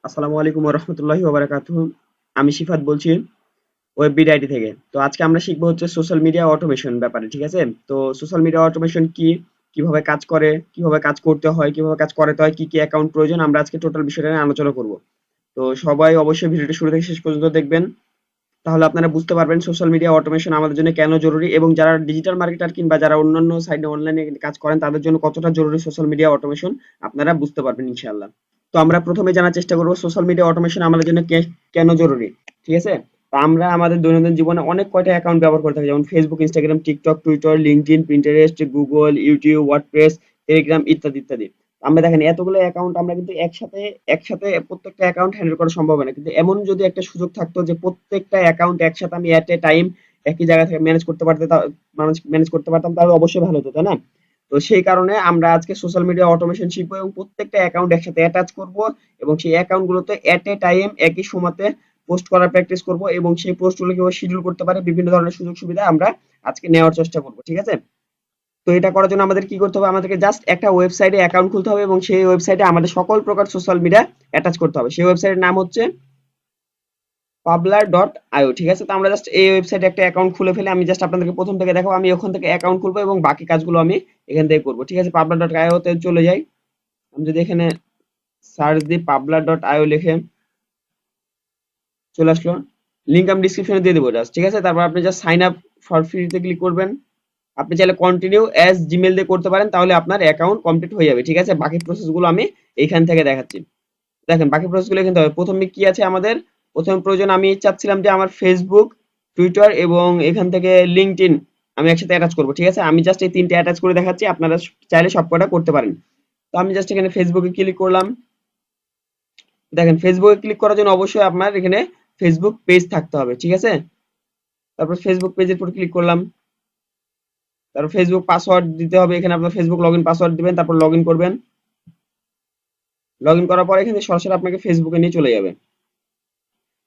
আসসালামু আলাইকুম ওয়া রাহমাতুল্লাহি ওয়া বারাকাতুহু। আমি শিফাত বলছি ওয়েববিড আইটি থেকে। তো আজকে আমরা শিখবো হচ্ছে সোশ্যাল মিডিয়া অটোমেশন ব্যাপারে, ঠিক আছে? তো সোশ্যাল মিডিয়া অটোমেশন কি, কিভাবে কাজ করে, কিভাবে কাজ করতে হয়, কিভাবে কাজ করাতে হয়, কি কি অ্যাকাউন্ট প্রয়োজন, আমরা আজকে টোটাল বিষয়টা নিয়ে আলোচনা করব। তো সবাই অবশ্যই ভিডিওটি শুরু থেকে শেষ পর্যন্ত দেখবেন, তাহলে আপনারা বুঝতে পারবেন সোশ্যাল মিডিয়া অটোমেশন আমাদের জন্য কেন জরুরি এবং যারা ডিজিটাল মার্কেটার কিংবা যারা অন্যান্য সাইডে অনলাইনে কাজ করেন তাদের জন্য কতটা জরুরি সোশ্যাল মিডিয়া অটোমেশন আপনারা বুঝতে পারবেন ইনশাআল্লাহ। তো আমরা প্রথমে জানার চেষ্টা করব সোশ্যাল মিডিয়া অটোমেশন আমাদের জন্য কেন জরুরি, ঠিক আছে? তো আমরা আমাদের দৈনন্দিন জীবনে অনেক কয়টা অ্যাকাউন্ট ব্যবহার করে থাকি, যেমন Facebook, Instagram, TikTok, Twitter, LinkedIn, Pinterest, Google, YouTube, WordPress, Telegram ইত্যাদি ইত্যাদি। আমরা দেখেন এতগুলো অ্যাকাউন্ট আমরা কিন্তু একসাথে একসাথে প্রত্যেকটা অ্যাকাউন্ট হ্যান্ডেল করা সম্ভব হয় না, কিন্তু এমন যদি একটা সুযোগ থাকতো যে প্রত্যেকটা অ্যাকাউন্ট একসাথে আমি এট এ টাইম একই জায়গা থেকে ম্যানেজ করতে পারতাম, তাহলে অবশ্যই ভালো হতো, তাই না? তো সেই কারণে আমরা আজকে সোশ্যাল মিডিয়া অটোমেশন শিখবো এবং প্রত্যেকটা অ্যাকাউন্ট একসাথে অ্যাটাচ করব এবং সেই অ্যাকাউন্ট গুলোতে এট এ টাইম একই সময়তে পোস্ট করার প্র্যাকটিস করব এবং সেই পোস্টগুলো কিভাবে শিডিউল করতে পারে বিভিন্ন ধরনের সুযোগ সুবিধা আমরা আজকে নেওয়ার চেষ্টা করব, ঠিক আছে? তো এটা করার জন্য আমাদের কি করতে হবে, আমাদেরকে জাস্ট একটা ওয়েবসাইটে অ্যাকাউন্ট খুলতে হবে এবং সেই ওয়েবসাইটে আমাদের সকল প্রকার সোশ্যাল মিডিয়া অ্যাটাচ করতে হবে। সেই ওয়েবসাইটের নাম হচ্ছে পাবলার.io, ঠিক আছে? তো আমরা জাস্ট এই ওয়েবসাইটে একটা অ্যাকাউন্ট খুলে ফেলে আমি জাস্ট আপনাদেরকে প্রথম থেকে দেখাবো, আমি ওখান থেকে অ্যাকাউন্ট খুলবো এবং বাকি কাজগুলো আমি এখান থেকে করবো, ঠিক আছে? পাবলার.io তে চলে যাই। আমি যদি এখানে সার্চ দিই পাবলার.io লিখে, চলে আসলো। লিঙ্ক আমি ডিসক্রিপশনে দিয়ে দেবো জাস্ট, ঠিক আছে? তারপর আপনি জাস্ট সাইন আপ ফর ফ্রিতে ক্লিক করবেন। আপনি চাইলে কন্টিনিউ অ্যাজ জিমেল দিয়ে করতে পারেন, তাহলে আপনার অ্যাকাউন্ট কমপ্লিট হয়ে যাবে, ঠিক আছে? বাকি প্রসেসগুলো আমি এইখান থেকে দেখাচ্ছি। দেখেন বাকি প্রসেসগুলো কিন্তু হবে। প্রথমে কি আছে আমাদের, প্রথমে প্রয়োজন আমি চাচ্ছিলাম যে আমার ফেসবুক, টুইটার এবং এখান থেকে লিঙ্কডইন আমি একসাথে অ্যাটাচ করব, ঠিক আছে? আমি জাস্ট এই তিনটে অ্যাটাচ করে দেখাচ্ছি, আপনারা চাইলে সবকটা করতে পারেন। তো আমি জাস্ট এখানে ফেসবুকে ক্লিক করলাম। দেখেন ফেসবুকে ক্লিক করার জন্য অবশ্যই আপনার এখানে ফেসবুক পেজ থাকতে হবে, ঠিক আছে? তারপর ফেসবুক পেজের উপর ক্লিক করলাম। তারপর ফেসবুক পাসওয়ার্ড দিতে হবে, এখানে আপনার ফেসবুক লগইন পাসওয়ার্ড দিবেন, তারপর লগইন করবেন। লগইন করার পর এখানে সরাসরি আপনাকে ফেসবুকে নিয়ে চলে যাবে।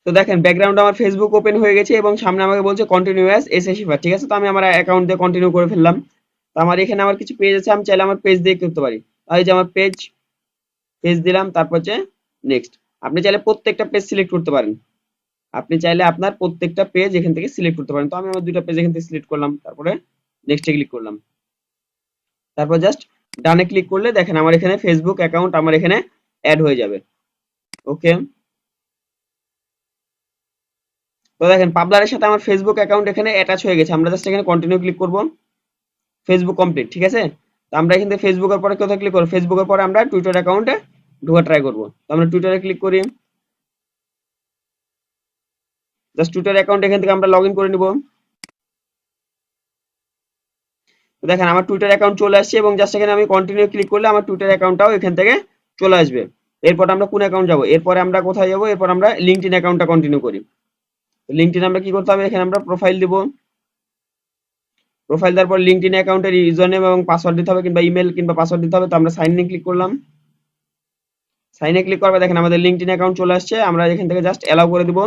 তো দেখেন ব্যাকগ্রাউন্ডে আমার ফেসবুক ওপেন হয়ে গেছে এবং সামনে আমাকে বলছে continue as S A cipher, ঠিক আছে? তো আমি আমার অ্যাকাউন্ট দিয়ে কন্টিনিউ করে ফেললাম। তো আমার এখানে আমার কিছু পেজ আছে, আমি চাইলে আমার পেজ দিয়ে করতে পারি। এই যে আমার পেজ, পেজ দিলাম, তারপর হচ্ছে নেক্সট। আপনি চাইলে প্রত্যেকটা পেজ সিলেক্ট করতে পারেন, আপনি চাইলে আপনার প্রত্যেকটা পেজ এখান থেকে সিলেক্ট করতে পারেন। তো আমি আমার দুইটা পেজ এখান থেকে সিলেক্ট করলাম, তারপরে নেক্সটে ক্লিক করলাম। তারপর জাস্ট ডানে ক্লিক করলে দেখেন আমার এখানে ফেসবুক অ্যাকাউন্ট আমার এখানে অ্যাড হয়ে যাবে। ওকে, তো দেখেন পাবলারের সাথে আমার ফেসবুক অ্যাকাউন্ট এখানে অ্যাটাচ হয়ে গেছে। আমরা জাস্ট এখানে কন্টিনিউ ক্লিক করব। ফেসবুক কমপ্লিট, ঠিক আছে? তো আমরা এখান থেকে ফেসবুকের পরে কোথায় ক্লিক করব, ফেসবুকের পরে আমরা টুইটার অ্যাকাউন্টে ঢোকা ট্রাই করব। তো আমরা টুইটারে ক্লিক করি। জাস্ট টুইটার অ্যাকাউন্ট এখান থেকে আমরা লগ ইন করে নিব। তো দেখেন আমার টুইটার অ্যাকাউন্ট চলে আসছে এবং জাস্ট এখানে আমি কন্টিনিউ ক্লিক করলে আমার টুইটার অ্যাকাউন্টটাও এখান থেকে চলে আসবে। এরপর আমরা কোন অ্যাকাউন্ট যাব, এরপরে আমরা কোথায় যাব, এরপর আমরা লিঙ্কডইন অ্যাকাউন্টটা কন্টিনিউ করি। তো লিঙ্কডইন আমরা কি করতে হবে, এখানে আমরা প্রোফাইল দিব। প্রোফাইল দেওয়ার পর লিঙ্কডইন অ্যাকাউন্টের ইউজার নেম এবং পাসওয়ার্ড দিতে হবে, কিংবা ইমেল কিংবা পাসওয়ার্ড দিতে হবে। তো আমরা সাইন ইন ক্লিক করলাম। সাইন ইন ক্লিক করবে, দেখেন আমাদের লিঙ্কডইন অ্যাকাউন্ট চলে আসছে। আমরা এখান থেকে জাস্ট অ্যালাউ করে দিব।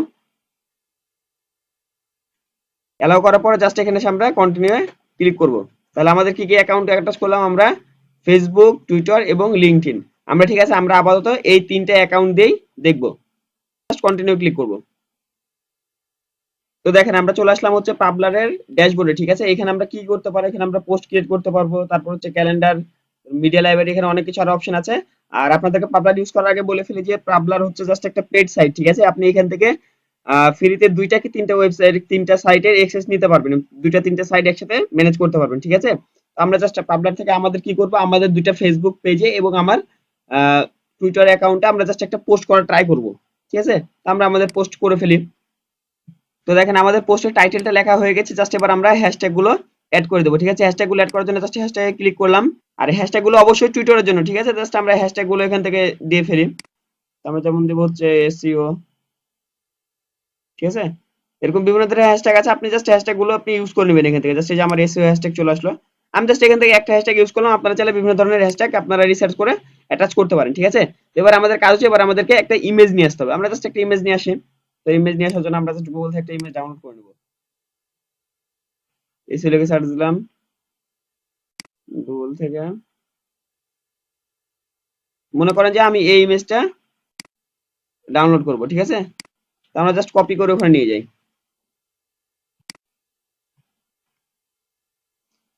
অ্যালাউ করার পরে জাস্ট এখানে এসে আমরা কন্টিনিউ এ ক্লিক করব। তাহলে আমাদের কি কি অ্যাকাউন্ট অ্যাটাচ করলাম, আমরা ফেসবুক, টুইটার এবং লিঙ্কডইন। আমরা, ঠিক আছে, আমরা আপাতত এই তিনটে অ্যাকাউন্ট দিয়েই দেখব। জাস্ট কন্টিনিউ ক্লিক করব। তো দেখেন আমরা চলে আসলাম হচ্ছে পাবলারের ড্যাশবোর্ডে, ঠিক আছে? এখানে আমরা কি করতে পারি, এখানে আমরা পোস্ট ক্রিয়েট করতে পারবো, তারপর হচ্ছে ক্যালেন্ডার, মিডিয়া লাইব্রেরি, এখানে অনেক কিছু আরো অপশন আছে। আর আপনাদেরকে পাবলার ইউজ করার আগে বলে ফেলি যে পাবলার হচ্ছে জাস্ট একটা পেড সাইট, ঠিক আছে? আপনি এখান থেকে ফ্রিতে দুইটা কি তিনটা ওয়েবসাইট, তিনটা সাইটের অ্যাক্সেস নিতে পারবেন, দুইটা তিনটা সাইট একসাথে ম্যানেজ করতে পারবেন, ঠিক আছে? তো আমরা জাস্ট পাবলার থেকে আমাদের কি করব, আমাদের দুইটা ফেসবুক পেজে এবং আমার টুইটার অ্যাকাউন্টে আমরা জাস্ট একটা পোস্ট করার ট্রাই করব, ঠিক আছে? তো আমরা আমাদের পোস্ট করে ফেলি। তো দেখেন আমাদের পোস্টের টাইটেলটা লেখা হয়ে গেছে, জাস্ট এবার আমরা হ্যাশট্যাগ গুলো অ্যাড করে দেবো, ঠিক আছে? হ্যাশট্যাগ গুলো অ্যাড করার জন্য জাস্ট হ্যাশট্যাগে ক্লিক করলাম। আর হ্যাশট্যাগ গুলো অবশ্যই টুইটারের জন্য, ঠিক আছে? জাস্ট আমরা হ্যাশট্যাগ গুলো এখান থেকে দিয়ে ফেলি। আমরা যেমন দেবো হচ্ছে এসইও, ঠিক আছে? এরকম বিভিন্ন ধরনের হ্যাশট্যাগ আছে, আপনি জাস্ট হ্যাশট্যাগ গুলো আপনি ইউজ করে নেবেন এখান থেকে। জাস্ট এই যে আমার এসইও হ্যাশট্যাগ চলে আসলো, আমি জাস্ট এখান থেকে একটা হ্যাশট্যাগ ইউজ করলাম। আপনারা চাইলে বিভিন্ন ধরনের হ্যাশট্যাগ আপনারা রিসার্চ করে অ্যাটাচ করতে পারেন, ঠিক আছে? এবার আমাদের কাজ হচ্ছে, এবার আমাদেরকে একটা ইমেজ নিয়ে আসতে হবে। আমরা জাস্ট একটা ইমেজ নিয়ে আসি। তো ইমেজ নিয়ে আসার জন্য আমরা জাস্ট গুগল থেকে একটা ইমেজ ডাউনলোড করে নেবো। এসইও লিখে সার্চ দিলাম গুগল থেকে। মনে করেন যে আমি এই ইমেজটা ডাউনলোড করব, ঠিক আছে। তো আমরা জাস্ট কপি করে ওখানে নিয়ে যাই।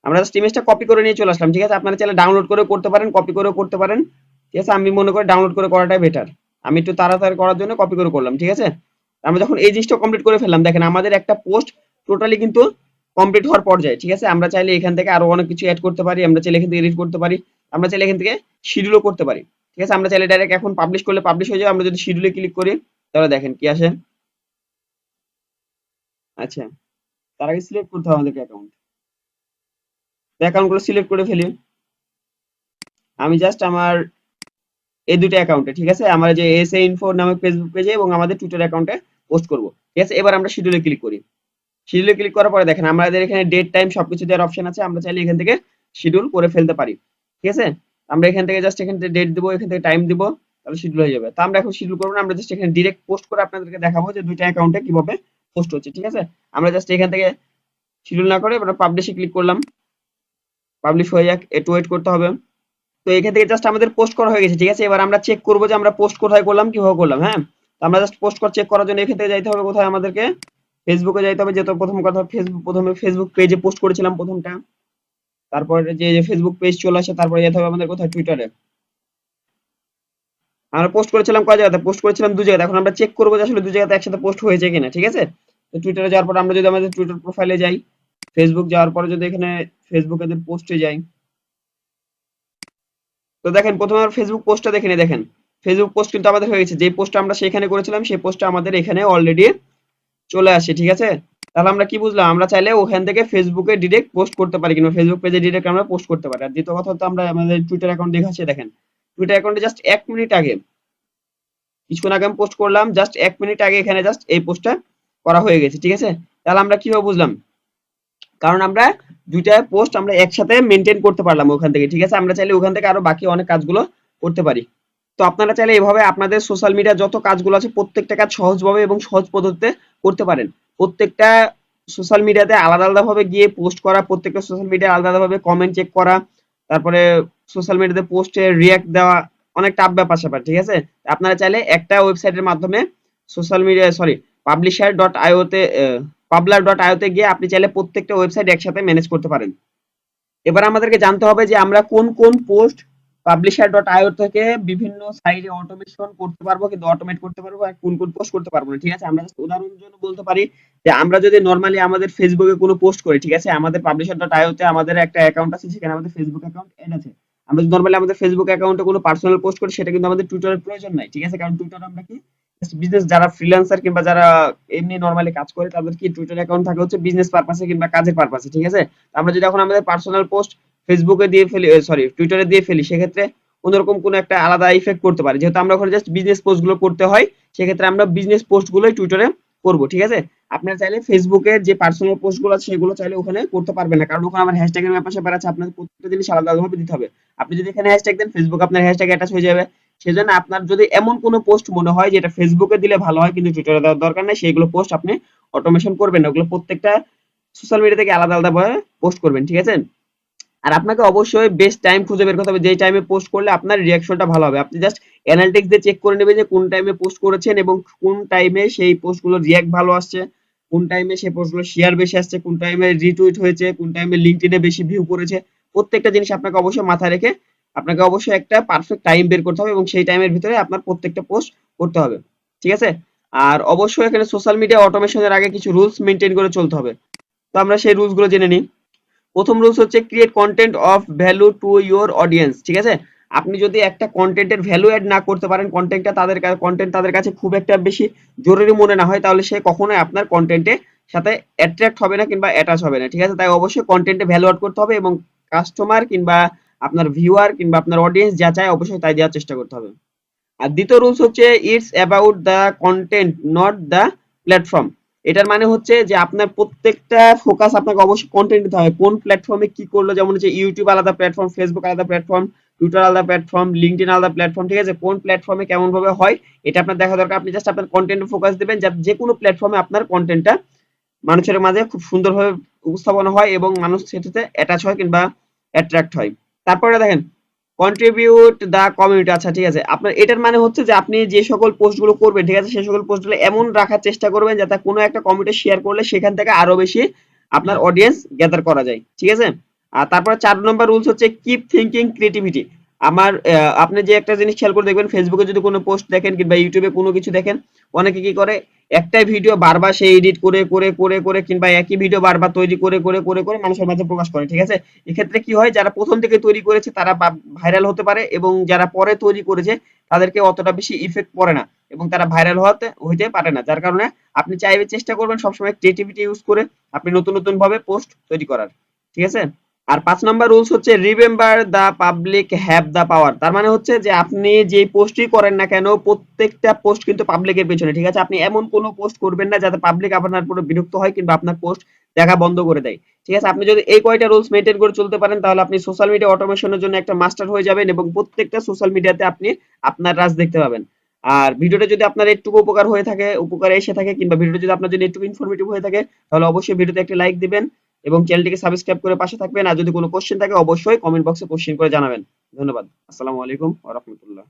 আমরা জাস্ট ইমেজটা কপি করে নিয়ে চলে আসলাম, ঠিক আছে। আপনারা চাইলে ডাউনলোড করে করতে পারেন, কপি করেও করতে পারেন, ঠিক আছে। আমি মনে করি ডাউনলোড করে করাটাই বেটার। আমি একটু তাড়াতাড়ি করার জন্য কপি করে করলাম, ঠিক আছে। আমরা যখন এই জিনিসটা কমপ্লিট করে ফেললাম, দেখেন আমাদের একটা পোস্ট টোটালি কিন্তু কমপ্লিট হওয়ার পর্যায়ে, ঠিক আছে। আমরা চাইলে এখান থেকে আরো অনেক কিছু অ্যাড করতে পারি, আমরা চাইলে এখান থেকে এডিট করতে পারি, আমরা চাইলে এখান থেকে শিডিউলও করতে পারি, ঠিক আছে। আমরা চাইলে ডাইরেক্ট এখন পাবলিশ করলে পাবলিশ হয়ে যাবে। আমরা যদি শিডিউলে ক্লিক করি তাহলে দেখেন কি আসে। আচ্ছা, তার আগে সিলেক্ট করতে হবে আমাদেরকে অ্যাকাউন্ট। অ্যাকাউন্টগুলো সিলেক্ট করে ফেলি। আমি জাস্ট আমার এই দুটো অ্যাকাউন্টে, ঠিক আছে, আমার যে এস এ ইনফো নামে ফেসবুক পেজে এবং আমাদের টুইটার অ্যাকাউন্টে পোস্ট করব, ঠিক আছে। এবার আমরা শিডিউলে ক্লিক করি। শিডিউলে ক্লিক করার পরে দেখেন আমাদের এখানে ডেট টাইম সবকিছু দেওয়ার অপশন আছে। আমরা চাইলে এখান থেকে শিডিউল করে ফেলতে পারি, ঠিক আছে। আমরা এখান থেকে জাস্ট এখান থেকে ডেট দিব, এখান থেকে টাইম দিব, তাহলে শিডিউল হয়ে যাবে। তো আমরা এখন শিডিউল করবো না, আমরা জাস্ট এখানে ডিরেক্ট পোস্ট করে আপনাদেরকে দেখাবো যে দুইটা অ্যাকাউন্টে কিভাবে পোস্ট হচ্ছে, ঠিক আছে। আমরা জাস্ট এখান থেকে শিডিউল না করে এবার পাবলিশে ক্লিক করলাম। পাবলিশ হয়ে যাক, একটু ওয়েট করতে হবে। তো এখান থেকে জাস্ট আমাদের পোস্ট করা হয়ে গেছে, ঠিক আছে। এবার আমরা চেক করবো যে আমরা পোস্ট কোথায় করলাম, কিভাবে করলাম। হ্যাঁ, তো আমরা জাস্ট পোস্ট চেক করার জন্য এখান থেকে যাইতে হবে কোথায়, আমাদেরকে ফেসবুকে যাইতে হবে। যেহেতু প্রথম কথা ফেসবুক, প্রথমে ফেসবুক পেজে পোস্ট করেছিলাম প্রথমটা, তারপরে যে ফেসবুক পেজ চলে আসে, তারপরে যেতে হবে আমাদের কোথায়, টুইটারে। আমরা পোস্ট করেছিলাম কয় জায়গাতে, পোস্ট করেছিলাম দু জায়গাতে। এখন আমরা চেক করবো যে আসলে দু জায়গাতে একসাথে পোস্ট হয়েছে কিনা, ঠিক আছে। তো টুইটারে যাওয়ার পর আমরা যদি আমাদের টুইটার প্রোফাইলে যাই, ফেসবুক যাওয়ার পরে যদি এখানে ফেসবুকে পোস্টে যাই, তো দেখেন প্রথমে আমার ফেসবুক পোস্টটা দেখে নিই। দেখেন ফেসবুক পোস্ট কিন্তু আমাদের হয়ে গেছে। যে পোস্টটা আমরা সেখানে করেছিলাম সেই পোস্টটা আমাদের এখানে অলরেডি চলে আসে, ঠিক আছে। তাহলে আমরা কি বুঝলাম, আমরা চাইলে ওখান থেকে ফেসবুকে ডিরেক্ট পোস্ট করতে পারি, কিংবা ফেসবুক পেজে ডিরেক্ট আমরা পোস্ট করতে পারি। আর দ্বিতীয় কথা হচ্ছে আমরা আমাদের টুইটার অ্যাকাউন্ট দেখাচ্ছি, দেখেন টুইটার অ্যাকাউন্টে জাস্ট 1 মিনিট আগে, কিছুক্ষণ আগে আমি পোস্ট করলাম, জাস্ট 1 মিনিট আগে এখানে জাস্ট এই পোস্টটা করা হয়ে গেছে, ঠিক আছে। তাহলে আমরা কিভাবে বুঝলাম, কারণ আমরা দুইটা পোস্ট আমরা একসাথে মেনটেন করতে পারলাম ওখান থেকে, ঠিক আছে। আমরা চাইলে ওখান থেকে আরো বাকি অনেক কাজগুলো করতে পারি। তো আপনারা চাইলে এভাবে আপনাদের সোশ্যাল মিডিয়া যত কাজগুলো আছে প্রত্যেকটা কাজ সহজভাবে এবং সহজ পদ্ধতিতে করতে পারেন। প্রত্যেকটা সোশ্যাল মিডিয়াতে আলাদা আলাদা ভাবে গিয়ে পোস্ট করা, প্রত্যেকটা সোশ্যাল মিডিয়া আলাদা আলাদা ভাবে কমেন্ট চেক করা, তারপরে সোশ্যাল মিডিয়াতে পোস্টে রিয়াক্ট দেওয়া অনেক টাফ ব্যাপার স্যাপার, ঠিক আছে। আপনারা চাইলে একটা ওয়েবসাইটের মাধ্যমে social media sorry publisher dot আইওতে পাবলার ডট আইওতে গিয়ে আপনি চাইলে প্রত্যেকটা ওয়েবসাইট একসাথে ম্যানেজ করতে পারেন। এবার আমাদেরকে জানতে হবে যে আমরা কোন কোন পোস্ট পাবলিশার ডট আইও থেকে বিভিন্ন সাইটে অটোমেশন করতে পারবো, কিন্তু অটোমেট করতে পারবো, আর কোন কোন পোস্ট করতে পারবো না, ঠিক আছে। আমরা জাস্ট উদাহরণের জন্য বলতে পারি যে আমরা যদি নর্মালি আমাদের ফেসবুকে কোনো পোস্ট করি, ঠিক আছে, আমাদের পাবলিশার ডট আইও তে আমাদের একটা অ্যাকাউন্ট আছে, সেখানে আমাদের ফেসবুক অ্যাকাউন্ট এড আছে। আমরা যদি নর্মালি আমাদের ফেসবুক অ্যাকাউন্টে কোনো পার্সোনাল পোস্ট করি, সেটা কিন্তু আমাদের টুইটারের প্রয়োজন নাই, ঠিক আছে। কারণ টুইটার আমরা কি বিজনেস, যারা ফ্রিল্যান্সার কিংবা যারা এমনি নর্মালি কাজ করে তাদের কি টুইটার অ্যাকাউন্ট থাকে হচ্ছে বিজনেস পারপাসে কিংবা কাজের পারপাসে, ঠিক আছে। আমরা যদি এখন আমাদের পার্সোনাল পোস্ট ফেসবুকে দিয়ে ফেলি, সরি টুইটারে দিয়ে ফেলি, সেক্ষেত্রে অন্যরকম কোনো একটা আলাদা ইফেক্ট করতে পারে। যেহেতু আমরা ওখানে জাস্ট বিজনেস পোস্ট গুলো করতে হয়, সেক্ষেত্রে আমরা বিজনেস পোস্ট গুলোই টুইটারে করবো, ঠিক আছে। আপনারা চাইলে ফেসবুকে যে পার্সোনাল পোস্ট গুলো আছে সেগুলো চাইলে ওখানে করতে পারবেন না, কারণ ওখানে আমার হ্যাশট্যাগের ব্যাপার স্যাপার আছে। আপনার প্রত্যেকটা জিনিস আলাদা আলাদা ভাবে দিতে হবে। আপনি যদি এখানে হ্যাশট্যাগ দেন, ফেসবুক আপনার হ্যাশট্যাগ অ্যাটাচ হয়ে যাবে। সেজন্য আপনার যদি এমন কোনো পোস্ট মনে হয় যেটা ফেসবুকে দিলে ভালো হয় কিন্তু টুইটারে দেওয়ার দরকার নেই, সেইগুলো পোস্ট আপনি অটোমেশন করবেন না। ওগুলো প্রত্যেকটা সোশ্যাল মিডিয়া থেকে আলাদা আলাদা ভাবে পোস্ট করবেন, ঠিক আছে। আর আপনাকে অবশ্যই বেস্ট টাইম খুঁজে বের করতে হবে, যেই টাইমে পোস্ট করলে আপনার রিঅ্যাকশনটা ভালো হবে। আপনি জাস্ট অ্যানালিটিক্স দিয়ে চেক করে নেবেন যে কোন টাইমে পোস্ট করেছেন এবং কোন টাইমে সেই পোস্টগুলো রিঅ্যাক্ট ভালো আসছে, কোন টাইমে সেই পোস্টগুলো শেয়ার বেশি আসছে, কোন টাইমে রিটুইট হয়েছে, কোন টাইমে লিঙ্কডইনে বেশি ভিউ করেছে। প্রত্যেকটা জিনিস আপনাকে অবশ্যই মাথায় রেখে আপনাকে অবশ্যই একটা পারফেক্ট টাইম বের করতে হবে এবং সেই টাইমের ভিতরে আপনার প্রত্যেকটা পোস্ট করতে হবে, ঠিক আছে। আর অবশ্যই এখানে সোশ্যাল মিডিয়া অটোমেশনের আগে কিছু রুলস মেনটেন করে চলতে হবে। তো আমরা সেই রুলস গুলো জেনে নিই। প্রথম রুলস হচ্ছে create content of value to your audience, ঠিক আছে। আপনি যদি একটা কন্টেন্টের ভ্যালু অ্যাড না করতে পারেন, কন্টেন্ট তাদের কাছে খুব একটা বেশি জরুরি মনে না হয়, তাহলে সে কখনোই আপনার কন্টেন্টে সাথে অ্যাট্রাক্ট হবে না কিংবা অ্যাটাচ হবে না, ঠিক আছে। তাই অবশ্যই কন্টেন্টে ভ্যালু অ্যাড করতে হবে এবং কাস্টমার কিংবা আপনার ভিউয়ার কিংবা আপনার অডিয়েন্স যা চায় অবশ্যই তাই দেওয়ার চেষ্টা করতে হবে। আর দ্বিতীয় রুলস হচ্ছে it's about the content not the platform. এটার মানে হচ্ছে যে আপনার প্রত্যেকটা ফোকাস আপনাকে অবশ্যই কন্টেন্ট দিতে হবে, কোন প্ল্যাটফর্মে কি করলো। যেমন হচ্ছে ইউটিউব আলাদা প্ল্যাটফর্ম, ফেসবুক আলাদা প্ল্যাটফর্ম, টুইটার আলাদা প্ল্যাটফর্ম, লিঙ্কডইন আলাদা প্ল্যাটফর্ম, ঠিক আছে। কোন প্ল্যাটফর্মে কেমন ভাবে হয় এটা আপনার দেখা দরকার। আপনি জাস্ট আপনার কন্টেন্টে ফোকাস দিবেন, যাতে যে কোনো প্ল্যাটফর্মে আপনার কন্টেন্টটা মানুষের মাঝে খুব সুন্দরভাবে উপস্থাপনা হয় এবং মানুষ সেটাতে অ্যাটাচ হয় কিংবা অ্যাট্রাক্ট হয়। তারপরে দেখেন কন্ট্রিবিউট দা কমিউনিটি, আচ্ছা ঠিক আছে। আপনার এটার মানে হচ্ছে যে আপনি যে সকল পোস্টগুলো করবেন, ঠিক আছে, সেই সকল পোস্টগুলো এমন রাখার চেষ্টা করবেন যাতে কোনো একটা কমিউনিটি শেয়ার করলে সেখান থেকে আরো বেশি আপনার অডিয়েন্স গ্যাদার করা যায়, ঠিক আছে। আর তারপরে 4 নম্বর রুলস হচ্ছে কিপ থিঙ্কিং ক্রিয়েটিভিটি। আমার আপনি যে একটা জিনিস খেয়াল করে দেখবেন, ফেসবুকে যদি কোনো পোস্ট দেখেন কিংবা ইউটিউবে কোনো কিছু দেখেন, অনেকে কি করে, একটাই ভিডিও বারবার সে এডিট করে করে করে করে কিংবা একই ভিডিও বারবার তৈরি করে করে করে করে মানুষের মাঝে প্রকাশ করে, ঠিক আছে। এক্ষেত্রে কি হয়, যারা প্রথম থেকে তৈরি করেছে তারা ভাইরাল হতে পারে, এবং যারা পরে তৈরি করেছে তাদেরকে অতটা বেশি ইফেক্ট পড়ে না, এবং তারা ভাইরাল হইতে পারে না। যার কারণে আপনি চাইবে চেষ্টা করবেন সবসময় ক্রিয়েটিভিটি ইউজ করে আপনি নতুন নতুন ভাবে পোস্ট তৈরি করার, ঠিক আছে। আর 5 নম্বর রুলস হচ্ছে remember the public have the power. তার মানে হচ্ছে যে আপনি যে পোস্টই করেন না কেন, প্রত্যেকটা পোস্ট কিন্তু পাবলিকের পেছনে, ঠিক আছে। আপনি এমন কোনো পোস্ট করবেন না যাতে পাবলিক আপনার পুরো বিরক্ত হয় কিংবা আপনার পোস্ট দেখা বন্ধ করে দেয়, ঠিক আছে। আপনি যদি এই কয়টা রুলস মেনটেন করে চলতে পারেন তাহলে আপনি সোশ্যাল মিডিয়া অটোমেশনের জন্য একটা মাস্টার হয়ে যাবেন, এবং প্রত্যেকটা সোশ্যাল মিডিয়াতে আপনি আপনার রাজ দেখতে পাবেন। আর ভিডিওটা যদি আপনার একটু উপকার হয়ে থাকে, উপকারে এসে থাকে, কিংবা ভিডিওটা যদি আপনার জন্য একটু ইনফরমেটিভ হয়ে থাকে, তাহলে অবশ্যই ভিডিওতে একটা লাইক দিবেন এবং চ্যানেলটিকে সাবস্ক্রাইব করে পাশে থাকবেন। আর যদি কোনো কোশ্চেন থাকে অবশ্যই কমেন্ট বক্সে কোশ্চেন করে জানাবেন। ধন্যবাদ। আসসালামু আলাইকুম ওয়া রাহমাতুল্লাহ।